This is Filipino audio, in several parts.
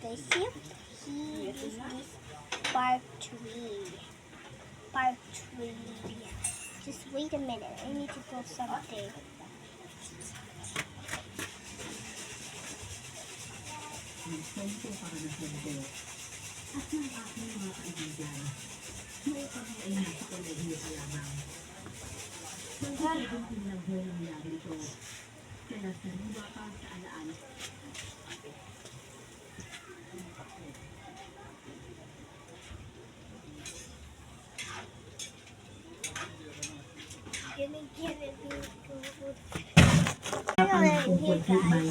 Okay, see if he is this part 3. Part 3. Just wait a minute. I need to do something. Nagkwento para na kwento at ng aking mga kaibigan. Noong kami ay nasa kolehiyo pa lamang. Pagkakuntin lang ho nangyari ito. Kaya sariwa pa sa alaan. Ang tungkol kay Imay.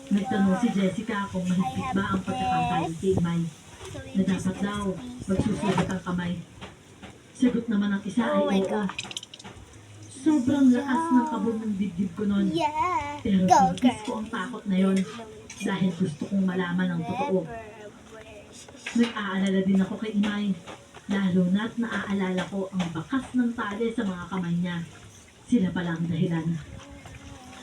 Nagtanong si Jessica kung mahigpit ba ang pagkakatayin kay Imay na dapat daw magsusugat ang kamay. Sagot naman ang isa ay oo. Sobrang lakas ng kabog ng dibdib ko noon. Yeah. Pero Go, tinis ko girl. ang takot na yon dahil gusto kong malaman ang totoo. Nag-aalala din ako kay Imay, lalo na't naaalala ko ang bakas ng tali sa mga kamay niya. Sila pala ang dahilan.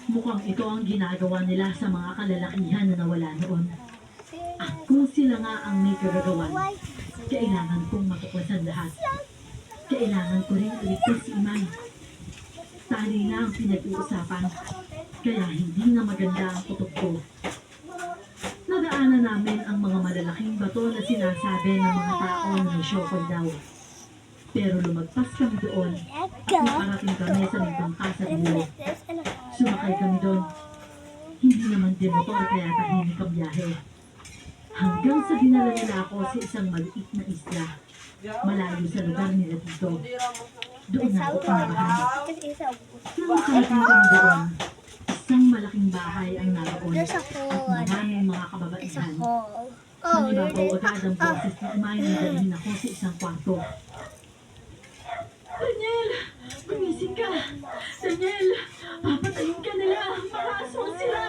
Mukhang ito ang ginagawa nila sa mga kalalakihan na nawala noon. At kung sila nga ang may kagagawan, kailangan kong matuklasan lahat. Kailangan ko rin iligtas si Imay. Tali na ang pinag-uusapan, kaya hindi na maganda ang kutob ko. Nadaanan namin ang mga malalaking bato na sinasabi ng mga tao na may syokol daw. Pero lumagpas kami doon at nakarating kami sa may bangka sa dulo. Sumakay kami doon. Hindi naman din motor kaya tahimik ang biyahe. Hanggang sa dinala nila ako sa isang maliit na isla, malayo sa lugar nila dito. Doon na ako kinabahan. Nang makarating kami doon, isang malaking bahay ang naroon There's a at hole. maraming mga There's a kababaihan. hole. Nanibabaw agad ang boses na umayon na dalhin ako sa isang kwarto. Daniel! Gumising ka! Daniel! Papatayin ka nila! Mga aswang sila!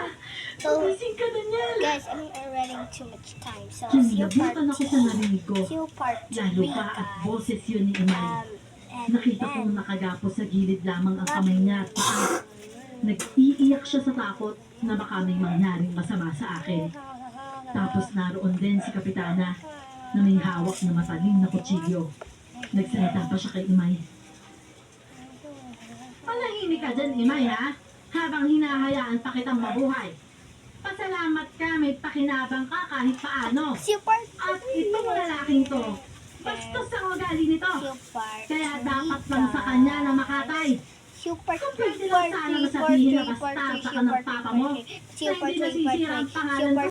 Gumising ka, Daniel! Guys, I'm running too much time. So, see you part Kinilabutan ako sa 2. narinig ko. See you part 3, Lalo pa at guys. boses yun ni Imay. And Nakita kong nakagapo sa gilid lamang ang kamay niya at paa. Nag-iiyak siya sa takot na baka may mangyaring masama sa akin. Tapos naroon din si Kapitana na may hawak na matalim na kutsilyo. Nagsalita pa siya kay Imay. Panahimik ka dyan, Imay, ha? Habang hinahayaan pa kitang mabuhay. Pasalamat ka, may pakinabang ka kahit paano. see you part At itong lalaking to, bastos ang ugali nito. See you part Kaya dapat lang sa kanya na makatay. See you part Kung 3, pwede lang sana masabihin na basta sa anak papa mo, See you na part hindi 3, nasisira ang See you pangalan part